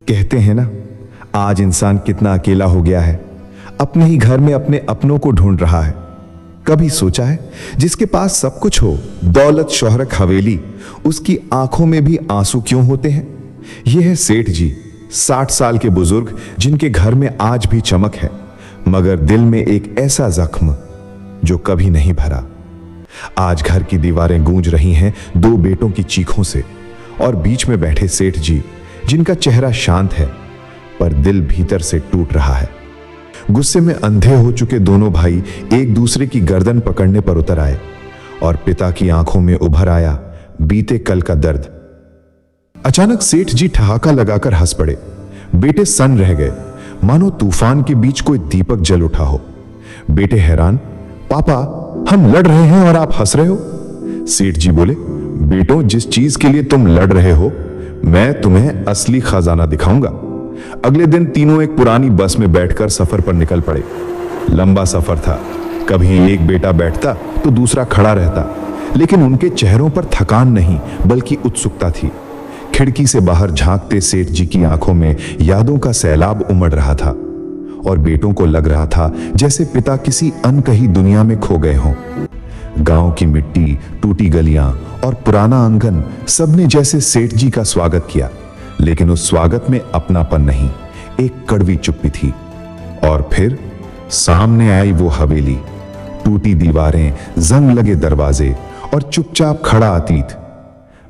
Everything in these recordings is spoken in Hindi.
कहते हैं ना, आज इंसान कितना अकेला हो गया है। अपने ही घर में अपने अपनों को ढूंढ रहा है। कभी सोचा है, जिसके पास सब कुछ हो, दौलत शोहरत हवेली, उसकी आंखों में भी आंसू क्यों होते हैं? यह है सेठ जी, 60 साल के बुजुर्ग, जिनके घर में आज भी चमक है, मगर दिल में एक ऐसा जख्म जो कभी नहीं भरा। आज घर की दीवारें गूंज रही हैं 2 बेटों की चीखों से, और बीच में बैठे सेठ जी, जिनका चेहरा शांत है पर दिल भीतर से टूट रहा है। गुस्से में अंधे हो चुके दोनों भाई एक दूसरे की गर्दन पकड़ने पर उतर आए, और पिता की आंखों में उभर आया बीते कल का दर्द। अचानक सेठ जी ठहाका लगाकर हंस पड़े। बेटे सन्न रह गए, मानो तूफान के बीच कोई दीपक जल उठा हो। बेटे हैरान, पापा, हम लड़ रहे हैं और आप हंस रहे हो? सेठ जी बोले, बेटो, जिस चीज के लिए तुम लड़ रहे हो, मैं तुम्हें असली खजाना दिखाऊंगा। अगले दिन तीनों एक पुरानी बस में बैठकर सफर पर निकल पड़े। लंबा सफर था। कभी एक बेटा बैठता तो दूसरा खड़ा रहता, लेकिन उनके चेहरों पर थकान नहीं बल्कि उत्सुकता थी। खिड़की से बाहर झांकते सेठ जी की आंखों में यादों का सैलाब उमड़ रहा था, और बेटों को लग रहा था जैसे पिता किसी अनकही दुनिया में खो गए हों। गांव की मिट्टी, टूटी गलियां और पुराना आंगन, सबने जैसे सेठ जी का स्वागत किया, लेकिन उस स्वागत में अपनापन नहीं, एक कड़वी चुप्पी थी। और फिर सामने आई वो हवेली, टूटी दीवारें, जंग लगे दरवाजे और चुपचाप खड़ा अतीत।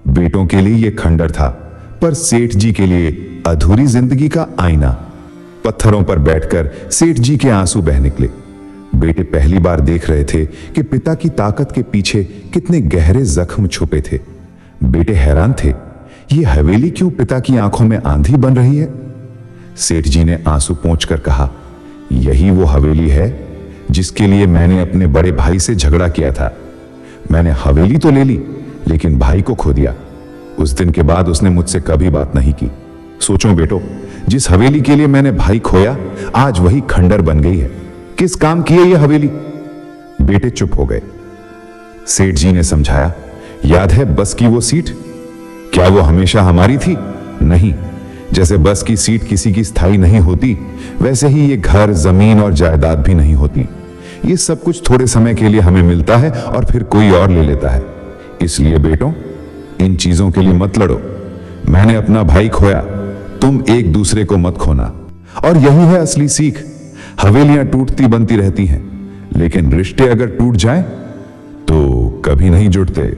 बेटों के लिए यह खंडर था, पर सेठ जी के लिए अधूरी जिंदगी का आईना। पत्थरों पर बैठकर सेठ जी के आंसू बह निकले। बेटे पहली बार देख रहे थे कि पिता की ताकत के पीछे कितने गहरे जख्म छुपे थे। बेटे हैरान थे, ये हवेली क्यों पिता की आंखों में आंधी बन रही है? सेठ जी ने आंसू पोंछकर कहा, यही वो हवेली है जिसके लिए मैंने अपने बड़े भाई से झगड़ा किया था। मैंने हवेली तो ले ली, लेकिन भाई को खो दिया। उस दिन के बाद उसने मुझसे कभी बात नहीं की। सोचो बेटो, जिस हवेली के लिए मैंने भाई खोया, आज वही खंडर बन गई है। किस काम की है यह हवेली? बेटे चुप हो गए। सेठ जी ने समझाया, याद है बस की वो सीट? क्या वो हमेशा हमारी थी? नहीं। जैसे बस की सीट किसी की स्थायी नहीं होती, वैसे ही ये घर, जमीन और जायदाद भी नहीं होती। ये सब कुछ थोड़े समय के लिए हमें मिलता है और फिर कोई और ले लेता है। इसलिए बेटों, इन चीजों के लिए मत लड़ो। मैंने अपना भाई खोया, तुम एक दूसरे को मत खोना। और यही है असली सीख। हवेलियां टूटती बनती रहती हैं, लेकिन रिश्ते अगर टूट जाएं तो कभी नहीं जुड़ते।